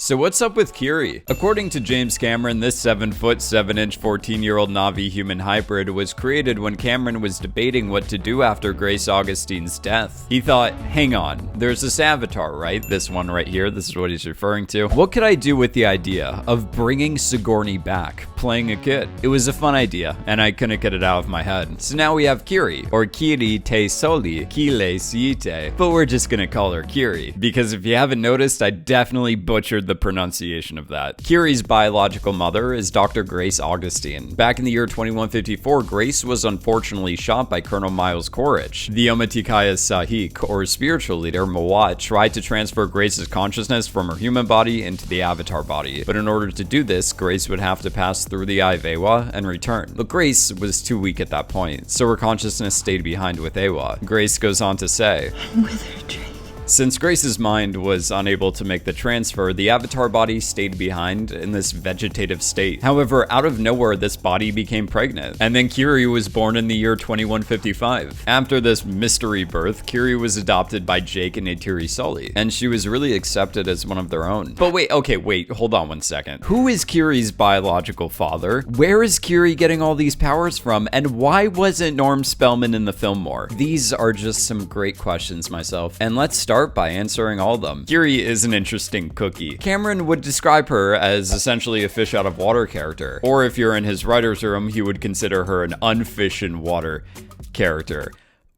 So what's up with Kiri? According to James Cameron, this 7-foot, 7-inch, 14-year-old Na'vi human hybrid was created when Cameron was debating what to do after Grace Augustine's death. He thought, hang on, there's this avatar, right? This one right here, this is what he's referring to. What could I do with the idea of bringing Sigourney back, playing a kid? It was a fun idea, and I couldn't get it out of my head. So now we have Kiri, or Kiri Sully Kìreysì'ite, but we're just gonna call her Kiri, because if you haven't noticed, I definitely butchered the pronunciation of that. Kiri's biological mother is Dr. Grace Augustine. Back in the year 2154, Grace was unfortunately shot by Colonel Miles Quaritch. The Omatikaya Sahik, or spiritual leader, Mawat, tried to transfer Grace's consciousness from her human body into the Avatar body. But in order to do this, Grace would have to pass through the eye of Eywa and return. But Grace was too weak at that point, so her consciousness stayed behind with Eywa. Grace goes on to say, "I'm with her, Drake." Since Grace's mind was unable to make the transfer, the Avatar body stayed behind in this vegetative state. However, out of nowhere, this body became pregnant, and then Kiri was born in the year 2155. After this mystery birth, Kiri was adopted by Jake and Neytiri Sully, and she was really accepted as one of their own. But wait, hold on one second. Who is Kiri's biological father? Where is Kiri getting all these powers from? And why wasn't Norm Spellman in the film more? These are just some great questions myself, and let's start by answering all of them. Kiri is an interesting cookie. Cameron would describe her as essentially a fish out of water character, or if you're in his writer's room, he would consider her an unfish in water character.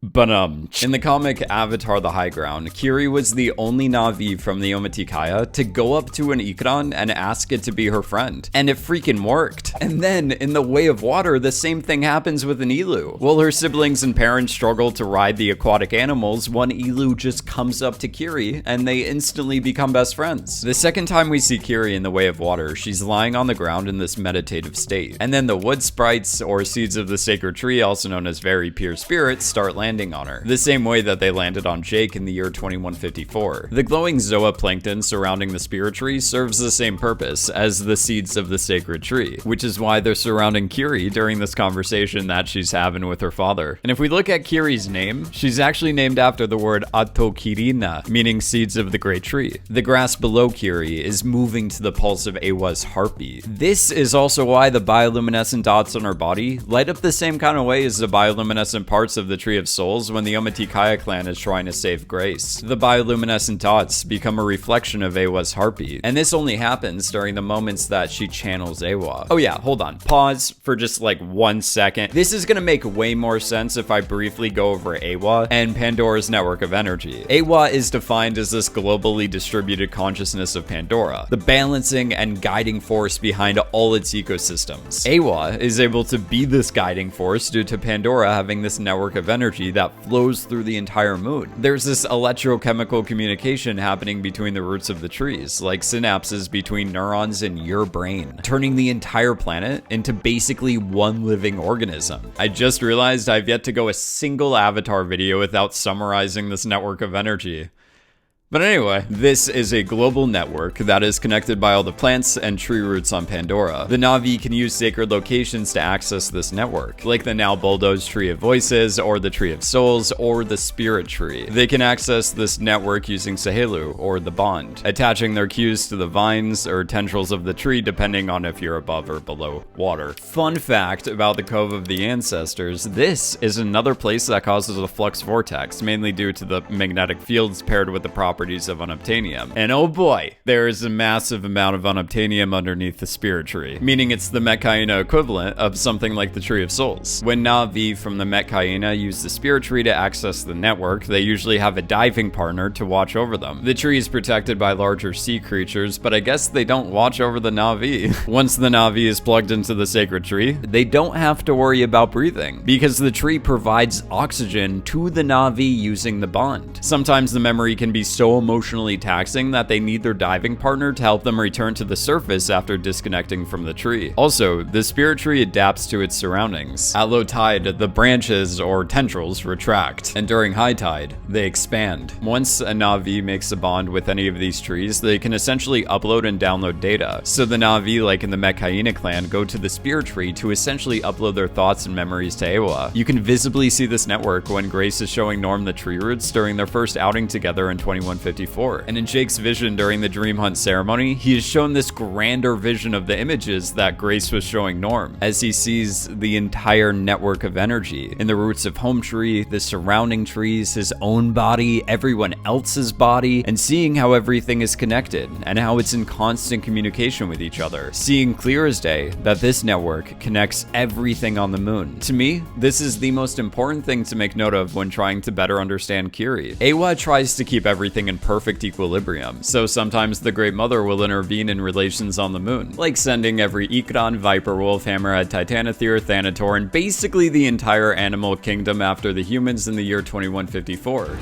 But in the comic Avatar: The High Ground, Kiri was the only Na'vi from the Omatikaya to go up to an Ikran and ask it to be her friend. And it freaking worked. And then, in The Way of Water, the same thing happens with an Elu. While her siblings and parents struggle to ride the aquatic animals, one Elu just comes up to Kiri and they instantly become best friends. The second time we see Kiri in The Way of Water, she's lying on the ground in this meditative state. And then the wood sprites, or seeds of the sacred tree, also known as very pure spirits, start landing on her, the same way that they landed on Jake in the year 2154. The glowing zooplankton surrounding the spirit tree serves the same purpose as the seeds of the sacred tree, which is why they're surrounding Kiri during this conversation that she's having with her father. And if we look at Kiri's name, she's actually named after the word Atokirina, meaning seeds of the great tree. The grass below Kiri is moving to the pulse of Eywa's heartbeat. This is also why the bioluminescent dots on her body light up the same kind of way as the bioluminescent parts of the Tree of Souls when the Omatikaya clan is trying to save Grace. The bioluminescent dots become a reflection of Eywa's heartbeat, and this only happens during the moments that she channels Eywa. Oh yeah, hold on. Pause for just like 1 second. This is gonna make way more sense if I briefly go over Eywa and Pandora's network of energy. Eywa is defined as this globally distributed consciousness of Pandora, the balancing and guiding force behind all its ecosystems. Eywa is able to be this guiding force due to Pandora having this network of energy that flows through the entire moon. There's this electrochemical communication happening between the roots of the trees, like synapses between neurons in your brain, turning the entire planet into basically one living organism. I just realized I've yet to go a single Avatar video without summarizing this network of energy. But anyway, this is a global network that is connected by all the plants and tree roots on Pandora. The Na'vi can use sacred locations to access this network, like the now bulldozed Tree of Voices, or the Tree of Souls, or the Spirit Tree. They can access this network using Sahelu, or the Bond, attaching their cues to the vines or tendrils of the tree depending on if you're above or below water. Fun fact about the Cove of the Ancestors, this is another place that causes a flux vortex, mainly due to the magnetic fields paired with the properties of unobtainium. And oh boy, there is a massive amount of unobtainium underneath the spirit tree, meaning it's the Metkaina equivalent of something like the Tree of Souls. When Na'vi from the Metkaina use the spirit tree to access the network, they usually have a diving partner to watch over them. The tree is protected by larger sea creatures, but I guess they don't watch over the Na'vi. Once the Na'vi is plugged into the sacred tree, they don't have to worry about breathing, because the tree provides oxygen to the Na'vi using the bond. Sometimes the memory can be so emotionally taxing that they need their diving partner to help them return to the surface after disconnecting from the tree. Also, the spirit tree adapts to its surroundings. At low tide, the branches or tendrils retract, and during high tide, they expand. Once a Na'vi makes a bond with any of these trees, they can essentially upload and download data. So the Na'vi, like in the Metkaina clan, go to the spirit tree to essentially upload their thoughts and memories to Eywa. You can visibly see this network when Grace is showing Norm the tree roots during their first outing together in 21 2154. And in Jake's vision during the Dream Hunt ceremony, he is shown this grander vision of the images that Grace was showing Norm, as he sees the entire network of energy in the roots of Home Tree, the surrounding trees, his own body, everyone else's body, and seeing how everything is connected and how it's in constant communication with each other. Seeing clear as day that this network connects everything on the moon. To me, this is the most important thing to make note of when trying to better understand Kiri. Eywa tries to keep everything in perfect equilibrium, so sometimes the Great Mother will intervene in relations on the moon, like sending every Ikran, Viper Wolf, Hammerhead, Titanothere, Thanator, and basically the entire animal kingdom after the humans in the year 2154.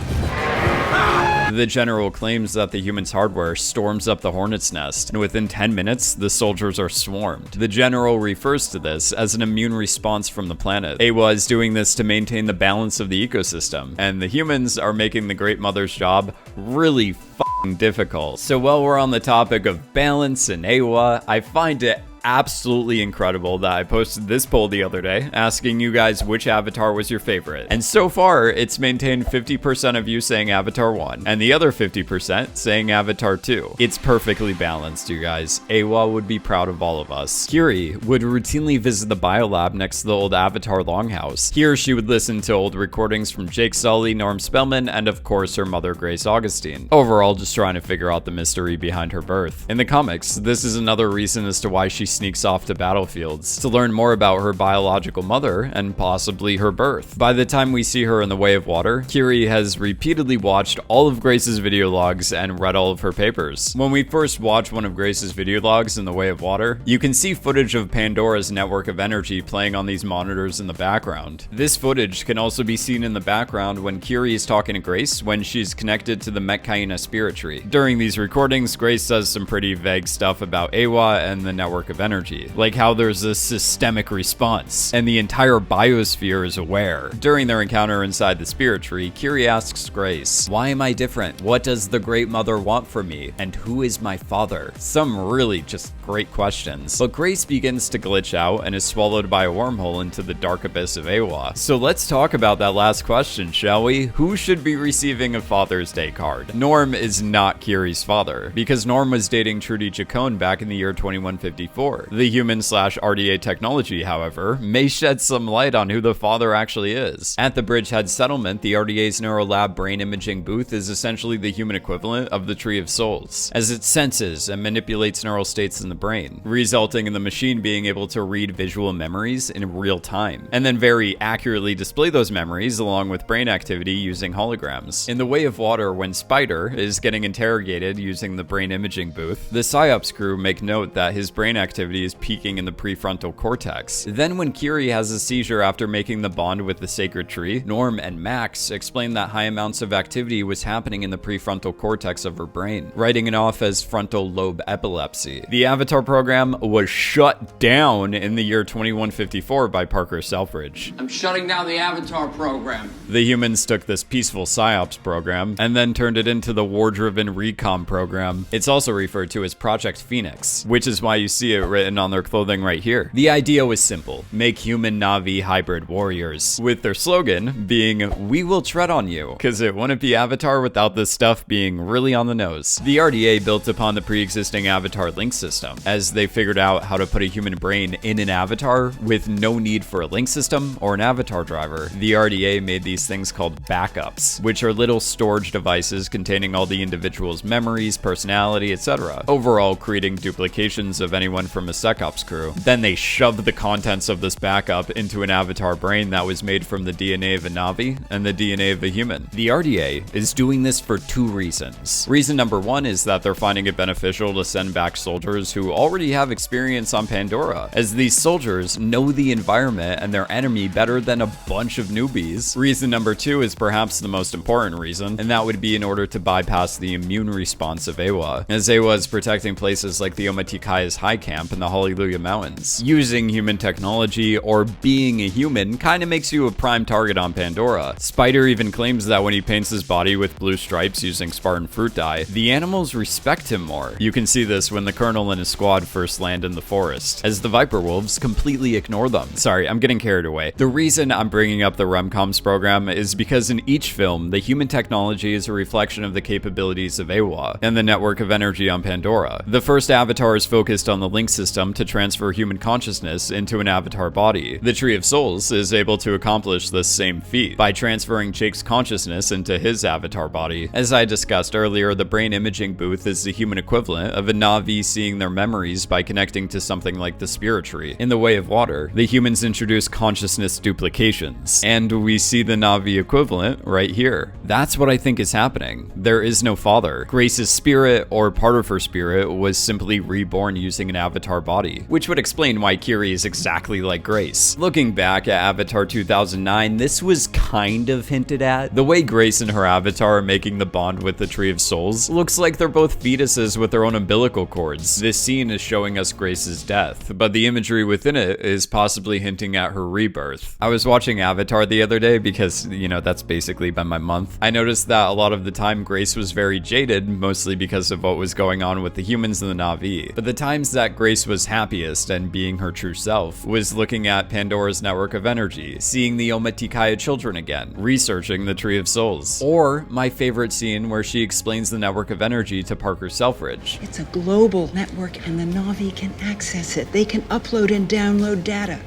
The general claims that the humans' hardware storms up the Hornet's Nest, and within 10 minutes, the soldiers are swarmed. The general refers to this as an immune response from the planet. Eywa is doing this to maintain the balance of the ecosystem, and the humans are making the Great Mother's job really f***ing difficult. So while we're on the topic of balance and Eywa, I find it absolutely incredible that I posted this poll the other day asking you guys which avatar was your favorite. And so far, it's maintained 50% of you saying Avatar 1 and the other 50% saying Avatar 2. It's perfectly balanced, you guys. Eywa would be proud of all of us. Kiri would routinely visit the biolab next to the old Avatar Longhouse. Here, she would listen to old recordings from Jake Sully, Norm Spellman, and of course her mother Grace Augustine. Overall, just trying to figure out the mystery behind her birth. In the comics, this is another reason as to why she sneaks off to battlefields to learn more about her biological mother and possibly her birth. By the time we see her in the Way of Water, Kiri has repeatedly watched all of Grace's video logs and read all of her papers. When we first watch one of Grace's video logs in the Way of Water, you can see footage of Pandora's network of energy playing on these monitors in the background. This footage can also be seen in the background when Kiri is talking to Grace when she's connected to the Metkayina spirit tree. During these recordings, Grace says some pretty vague stuff about Eywa and the network of energy, like how there's a systemic response, and the entire biosphere is aware. During their encounter inside the spirit tree, Kiri asks Grace, "Why am I different? What does the Great Mother want from me? And who is my father?" Some really just great questions. But Grace begins to glitch out and is swallowed by a wormhole into the dark abyss of Eywa. So let's talk about that last question, shall we? Who should be receiving a Father's Day card? Norm is not Kiri's father, because Norm was dating Trudy Chacon back in the year 2154. The human/RDA technology, however, may shed some light on who the father actually is. At the Bridgehead settlement, the RDA's Neurolab brain imaging booth is essentially the human equivalent of the Tree of Souls, as it senses and manipulates neural states in the brain, resulting in the machine being able to read visual memories in real time, and then very accurately display those memories along with brain activity using holograms. In the Way of Water, when Spider is getting interrogated using the brain imaging booth, the PsyOps crew make note that his brain activity is peaking in the prefrontal cortex. Then when Kiri has a seizure after making the bond with the sacred tree, Norm and Max explain that high amounts of activity was happening in the prefrontal cortex of her brain, writing it off as frontal lobe epilepsy. The Avatar program was shut down in the year 2154 by Parker Selfridge. "I'm shutting down the Avatar program." The humans took this peaceful PsyOps program and then turned it into the war-driven Recom Program. It's also referred to as Project Phoenix, which is why you see it written on their clothing right here. The idea was simple: make human Na'vi hybrid warriors, with their slogan being, "We will tread on you," because it wouldn't be Avatar without this stuff being really on the nose. The RDA built upon the pre-existing Avatar link system, as they figured out how to put a human brain in an avatar with no need for a link system or an avatar driver. The RDA made these things called backups, which are little storage devices containing all the individual's memories, personality, etc., overall creating duplications of anyone from a SecOps crew. Then they shoved the contents of this backup into an avatar brain that was made from the DNA of a Na'vi and the DNA of a human. The RDA is doing this for two reasons. Reason number one is that they're finding it beneficial to send back soldiers who already have experience on Pandora, as these soldiers know the environment and their enemy better than a bunch of newbies. Reason number two is perhaps the most important reason, and that would be in order to bypass the immune response of Eywa, as Eywa is protecting places like the Omatikaya's high camp camp in the Hallelujah Mountains. Using human technology or being a human kinda makes you a prime target on Pandora. Spider even claims that when he paints his body with blue stripes using Spartan fruit dye, the animals respect him more. You can see this when the Colonel and his squad first land in the forest, as the Viper Wolves completely ignore them. Sorry, I'm getting carried away. The reason I'm bringing up the Recoms program is because in each film, the human technology is a reflection of the capabilities of Eywa and the network of energy on Pandora. The first Avatar is focused on the link system to transfer human consciousness into an Avatar body. The Tree of Souls is able to accomplish this same feat by transferring Jake's consciousness into his Avatar body. As I discussed earlier, the brain imaging booth is the human equivalent of a Na'vi seeing their memories by connecting to something like the Spirit Tree. In The Way of Water, the humans introduce consciousness duplications, and we see the Na'vi equivalent right here. That's what I think is happening. There is no father. Grace's spirit, or part of her spirit, was simply reborn using an Avatar body, which would explain why Kiri is exactly like Grace. Looking back at Avatar 2009, this was kind of hinted at. The way Grace and her Avatar are making the bond with the Tree of Souls looks like they're both fetuses with their own umbilical cords. This scene is showing us Grace's death, but the imagery within it is possibly hinting at her rebirth. I was watching Avatar the other day because, you know, that's basically been my month. I noticed that a lot of the time Grace was very jaded, mostly because of what was going on with the humans and the Na'vi. But the times that Grace was happiest and being her true self was looking at Pandora's network of energy, seeing the Omatikaya children again, researching the Tree of Souls. Or my favorite scene where she explains the network of energy to Parker Selfridge. It's a global network and the Na'vi can access it. They can upload and download data,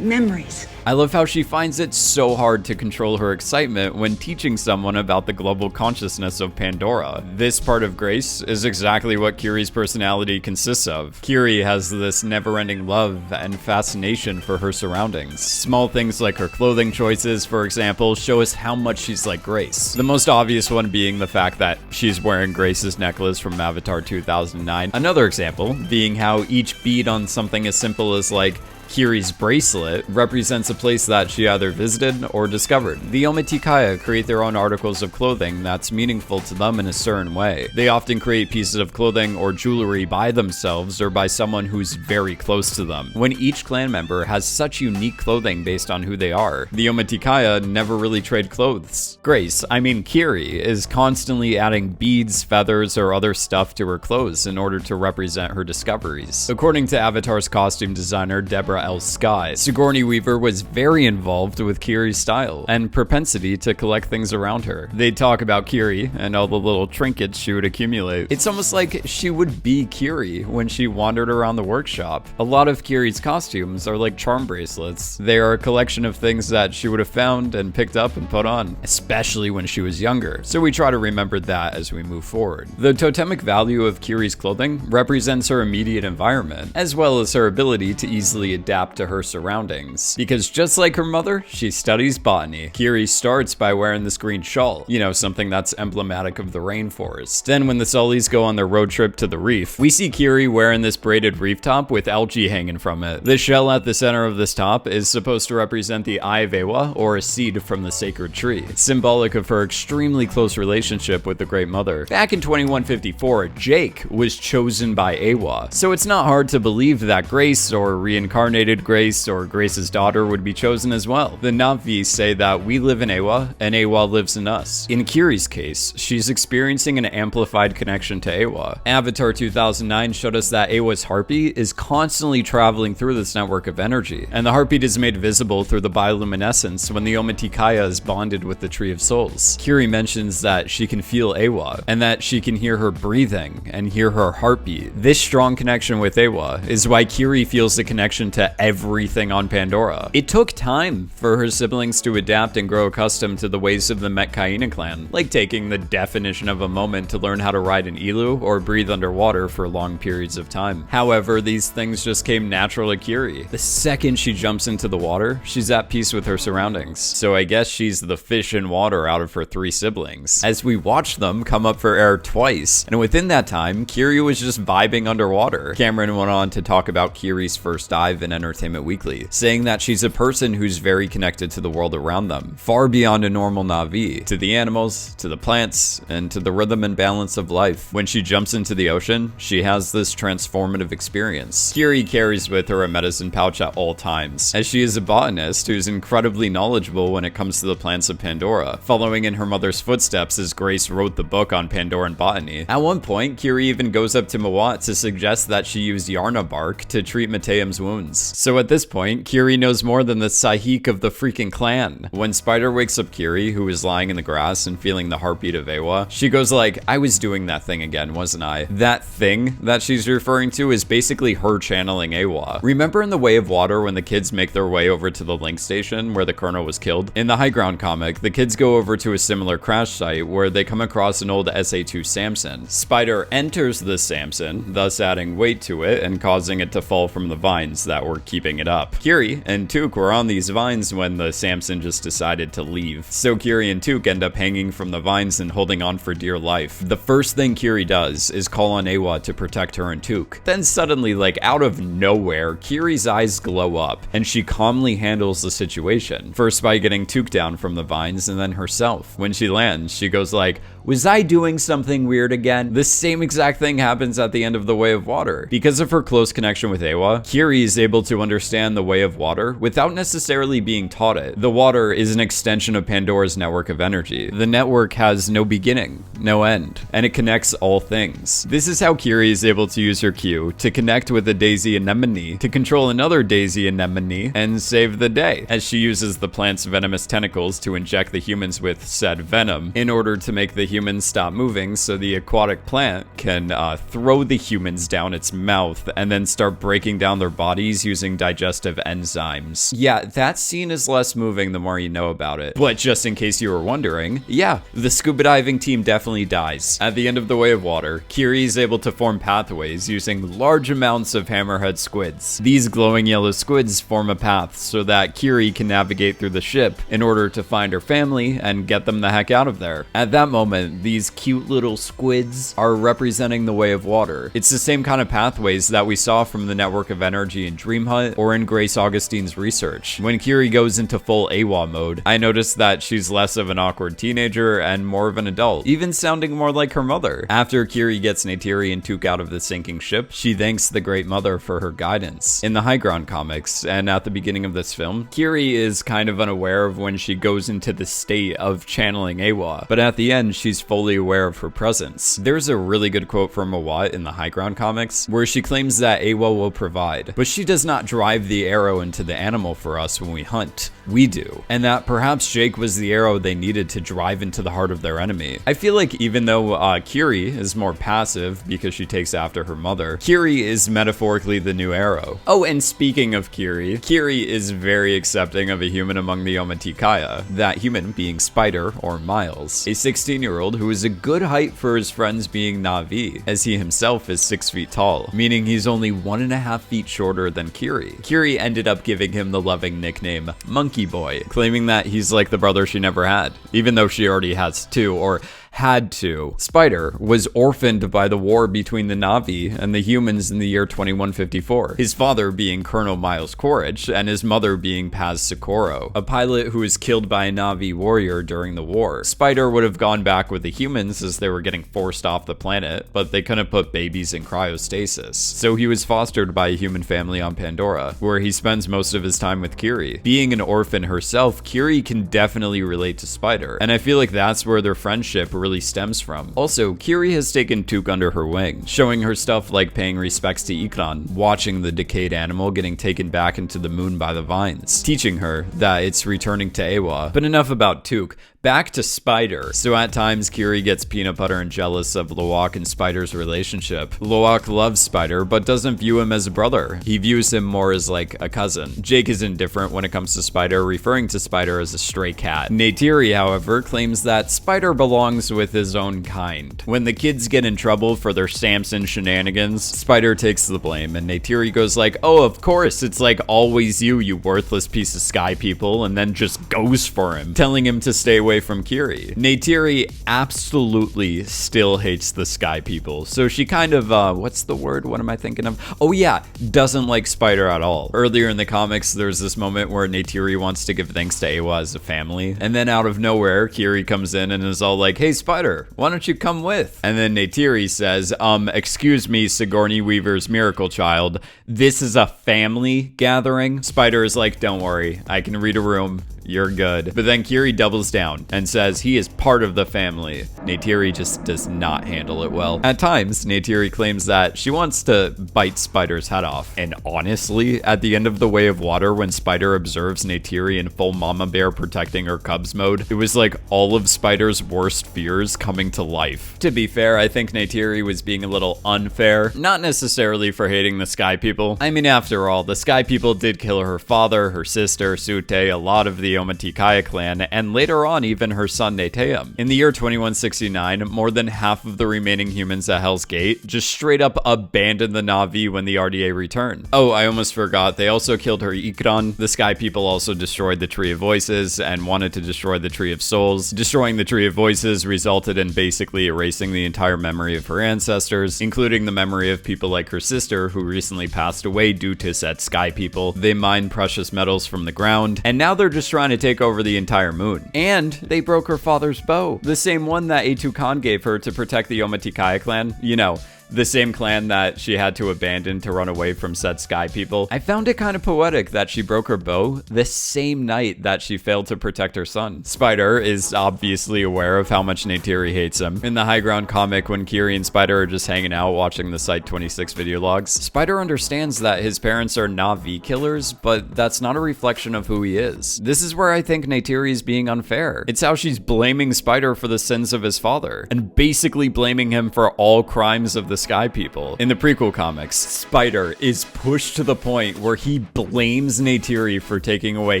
memories. I love how she finds it so hard to control her excitement when teaching someone about the global consciousness of Pandora. This part of Grace is exactly what Kiri's personality consists of. Kiri has this never-ending love and fascination for her surroundings. Small things like her clothing choices, for example, show us how much she's like Grace. The most obvious one being the fact that she's wearing Grace's necklace from Avatar 2009. Another example being how each bead on something as simple as like Kiri's bracelet represents a place that she either visited or discovered. The Omatikaya create their own articles of clothing that's meaningful to them in a certain way. They often create pieces of clothing or jewelry by themselves or by someone who's very close to them. When each clan member has such unique clothing based on who they are, the Omatikaya never really trade clothes. Grace, I mean Kiri, is constantly adding beads, feathers, or other stuff to her clothes in order to represent her discoveries. According to Avatar's costume designer Deborah L. Scott, Sigourney Weaver was very involved with Kiri's style and propensity to collect things around her. They'd talk about Kiri and all the little trinkets she would accumulate. It's almost like she would be Kiri when she wandered around the workshop. A lot of Kiri's costumes are like charm bracelets. They are a collection of things that she would have found and picked up and put on, especially when she was younger. So we try to remember that as we move forward. The totemic value of Kiri's clothing represents her immediate environment, as well as her ability to easily adapt to her surroundings. Because just like her mother, she studies botany. Kiri starts by wearing this green shawl, you know, something that's emblematic of the rainforest. Then when the Sullys go on their road trip to the reef, we see Kiri wearing this braided reef top with algae hanging from it. The shell at the center of this top is supposed to represent the Eye of Eywa, or a seed from the sacred tree, symbolic of her extremely close relationship with the Great Mother. Back in 2154, Jake was chosen by Eywa, so it's not hard to believe that Grace, or reincarnated Grace, or Grace's daughter, would be chosen as well. The Na'vi say that we live in Eywa, and Eywa lives in us. In Kiri's case, she's experiencing an amplified connection to Eywa. Avatar 2009 showed us that Eywa's heartbeat is constantly traveling through this network of energy, and the heartbeat is made visible through the bioluminescence when the Omatikaya is bonded with the Tree of Souls. Kiri mentions that she can feel Eywa, and that she can hear her breathing and hear her heartbeat. This strong connection with Eywa is why Kiri feels the connection to everything on Pandora. It took time for her siblings to adapt and grow accustomed to the ways of the Metkayina clan, like taking the definition of a moment to learn how to ride an ilu or breathe underwater for long periods of time. However, these things just came natural to Kiri. The second she jumps into the water, she's at peace with her surroundings. So I guess she's the fish in water out of her three siblings, as we watch them come up for air twice, and within that time, Kiri was just vibing underwater. Cameron went on to talk about Kiri's first dive in Entertainment Weekly, saying that she's a person who's very connected to the world around them, far beyond a normal Na'vi, to the animals, to the plants, and to the rhythm and balance of life. When she jumps into the ocean, she has this transformative experience. Kiri carries with her a medicine pouch at all times, as she is a botanist who's incredibly knowledgeable when it comes to the plants of Pandora, following in her mother's footsteps as Grace wrote the book on Pandoran botany. At one point, Kiri even goes up to Mawat to suggest that she use Yarna bark to treat Neteyam's wounds. So at this point, Kiri knows more than the Sahik of the freaking clan. When Spider wakes up Kiri, who is lying in the grass and feeling the heartbeat of Eywa, she goes like, I was doing that thing again, wasn't I? That thing that she's referring to is basically her channeling Eywa. Remember in The Way of Water when the kids make their way over to the link station where the colonel was killed? In the High Ground comic, the kids go over to a similar crash site where they come across an old SA-2 Samson. Spider enters the Samson, thus adding weight to it and causing it to fall from the vines that were keeping it up. Kiri and Took were on these vines when the Samson just decided to leave. So Kiri and Took end up hanging from the vines and holding on for dear life. The first thing Kiri does is call on Eywa to protect her and Took. Then suddenly, like out of nowhere, Kiri's eyes glow up and she calmly handles the situation. First by getting Took down from the vines and then herself. When she lands, she goes like, was I doing something weird again? The same exact thing happens at the end of The Way of Water. Because of her close connection with Eywa, Kiri is able to understand the Way of Water without necessarily being taught it. The water is an extension of Pandora's network of energy. The network has no beginning, no end, and it connects all things. This is how Kiri is able to use her Q to connect with a daisy anemone, to control another daisy anemone, and save the day, as she uses the plant's venomous tentacles to inject the humans with said venom in order to make the humans stop moving so the aquatic plant can throw the humans down its mouth and then start breaking down their bodies using digestive enzymes. Yeah, that scene is less moving the more you know about it. But just in case you were wondering, yeah, the scuba diving team definitely dies. At the end of The Way of Water, Kiri is able to form pathways using large amounts of hammerhead squids. These glowing yellow squids form a path so that Kiri can navigate through the ship in order to find her family and get them the heck out of there. At that moment, these cute little squids are representing the Way of Water. It's the same kind of pathways that we saw from the network of energy in Dream Hut or in Grace Augustine's research. When Kiri goes into full Eywa mode, I noticed that she's less of an awkward teenager and more of an adult, even sounding more like her mother. After Kiri gets Neytiri and Took out of the sinking ship, she thanks the Great Mother for her guidance. In the High Ground comics, and at the beginning of this film, Kiri is kind of unaware of when she goes into the state of channeling Eywa, but at the end, she's fully aware of her presence. There's a really good quote from Mawat in the High Ground comics where she claims that Eywa will provide, but she does not drive the arrow into the animal for us when we hunt. We do. And that perhaps Jake was the arrow they needed to drive into the heart of their enemy. I feel like even though Kiri is more passive because she takes after her mother, Kiri is metaphorically the new arrow. Oh, and speaking of Kiri, Kiri is very accepting of a human among the Omatikaya, that human being Spider or Miles, a 16-year-old who is a good height for his friends being Na'vi, as he himself is 6 feet tall, meaning he's only 1.5 feet shorter than Kiri. Kiri ended up giving him the loving nickname Monkey Boy, claiming that he's like the brother she never had, even though she already has two, or had to. Spider was orphaned by the war between the Na'vi and the humans in the year 2154, his father being Colonel Miles Quaritch and his mother being Paz Socorro, a pilot who was killed by a Na'vi warrior during the war. Spider would have gone back with the humans as they were getting forced off the planet, but they couldn't put babies in cryostasis. So he was fostered by a human family on Pandora, where he spends most of his time with Kiri. Being an orphan herself, Kiri can definitely relate to Spider, and I feel like that's where their friendship really stems from. Also, Kiri has taken Took under her wing, showing her stuff like paying respects to Ikran, watching the decayed animal getting taken back into the moon by the vines, teaching her that it's returning to Eywa. But enough about Took. Back to Spider. So at times, Kiri gets peanut butter and jealous of Loak and Spider's relationship. Loak loves Spider, but doesn't view him as a brother. He views him more as like a cousin. Jake is indifferent when it comes to Spider, referring to Spider as a stray cat. Neytiri, however, claims that Spider belongs with his own kind. When the kids get in trouble for their Samson shenanigans, Spider takes the blame, and Neytiri goes like, oh, of course, it's like always you worthless piece of sky people, and then just goes for him, telling him to stay away away from Kiri. Neytiri absolutely still hates the sky people, so she kind of, what's the word? What am I thinking of? Oh yeah, doesn't like Spider at all. Earlier in the comics, there's this moment where Neytiri wants to give thanks to Eywa as a family, and then out of nowhere, Kiri comes in and is all like, hey Spider, why don't you come with? And then Neytiri says, excuse me, Sigourney Weaver's miracle child, this is a family gathering. Spider is like, don't worry, I can read a room. You're good. But then Kiri doubles down and says he is part of the family. Neytiri just does not handle it well. At times, Neytiri claims that she wants to bite Spider's head off. And honestly, at the end of The Way of Water, when Spider observes Neytiri in full mama bear protecting her cubs mode, it was like all of Spider's worst fears coming to life. To be fair, I think Neytiri was being a little unfair, not necessarily for hating the Sky People. I mean, after all, the Sky People did kill her father, her sister, Sute, a lot of the Omatikaya clan, and later on even her son Neteyam. In the year 2169, more than half of the remaining humans at Hell's Gate just straight up abandoned the Na'vi when the RDA returned. Oh, I almost forgot, they also killed her Ikran. The Sky People also destroyed the Tree of Voices and wanted to destroy the Tree of Souls. Destroying the Tree of Voices resulted in basically erasing the entire memory of her ancestors, including the memory of people like her sister who recently passed away due to said Sky People. They mined precious metals from the ground, and now they're just trying to take over the entire moon. And they broke her father's bow, the same one that Atu Khan gave her to protect the Omatikaya clan. You know, the same clan that she had to abandon to run away from said Sky People. I found it kind of poetic that she broke her bow the same night that she failed to protect her son. Spider is obviously aware of how much Neytiri hates him. In the High Ground comic, when Kiri and Spider are just hanging out watching the Site 26 video logs, Spider understands that his parents are Na'vi killers, but that's not a reflection of who he is. This is where I think Neytiri is being unfair. It's how she's blaming Spider for the sins of his father, and basically blaming him for all crimes of the Sky People. In the prequel comics, Spider is pushed to the point where he blames Neytiri for taking away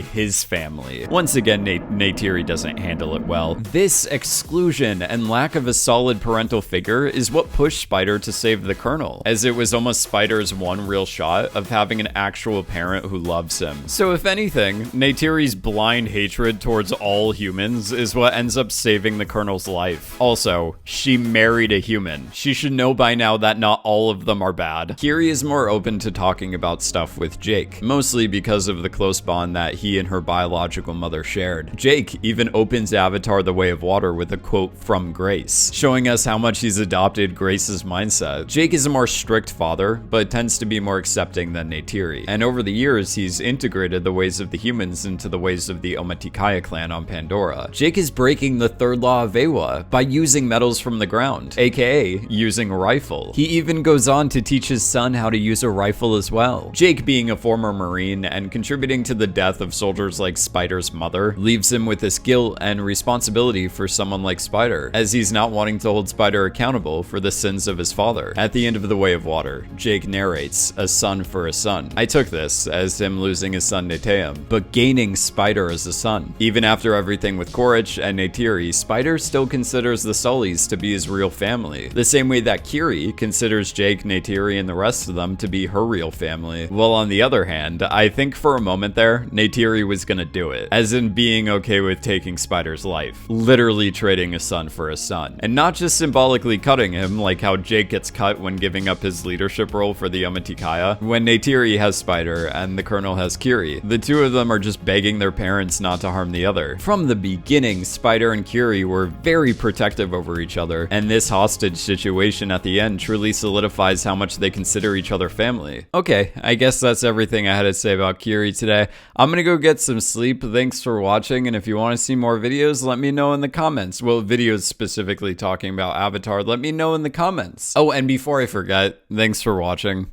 his family. Once again, Neytiri doesn't handle it well. This exclusion and lack of a solid parental figure is what pushed Spider to save the Colonel, as it was almost Spider's one real shot of having an actual parent who loves him. So if anything, Neytiri's blind hatred towards all humans is what ends up saving the Colonel's life. Also, she married a human. She should know by now that not all of them are bad. Kiri is more open to talking about stuff with Jake, mostly because of the close bond that he and her biological mother shared. Jake even opens Avatar The Way of Water with a quote from Grace, showing us how much he's adopted Grace's mindset. Jake is a more strict father, but tends to be more accepting than Neytiri, and over the years he's integrated the ways of the humans into the ways of the Omatikaya clan on Pandora. Jake is breaking the third law of Eywa by using metals from the ground, aka using a rifle. He even goes on to teach his son how to use a rifle as well. Jake, being a former Marine and contributing to the death of soldiers like Spider's mother, leaves him with this guilt and responsibility for someone like Spider, as he's not wanting to hold Spider accountable for the sins of his father. At the end of The Way of Water, Jake narrates, "A son for a son." I took this as him losing his son Neteyam, but gaining Spider as a son. Even after everything with Quaritch and Neytiri, Spider still considers the Sullys to be his real family, the same way that Kiri considers Jake, Neytiri, and the rest of them to be her real family. Well, on the other hand, I think for a moment there, Neytiri was gonna do it, as in being okay with taking Spider's life, literally trading a son for a son, and not just symbolically cutting him like how Jake gets cut when giving up his leadership role for the Omatikaya. When Neytiri has Spider and the Colonel has Kiri, the two of them are just begging their parents not to harm the other. From the beginning, Spider and Kiri were very protective over each other, and this hostage situation at the end truly solidifies how much they consider each other family. Okay, I guess that's everything I had to say about Kiri today. I'm gonna go get some sleep. Thanks for watching, and if you want to see more videos, let me know in the comments. Well, videos specifically talking about Avatar, let me know in the comments. Oh, and before I forget, thanks for watching.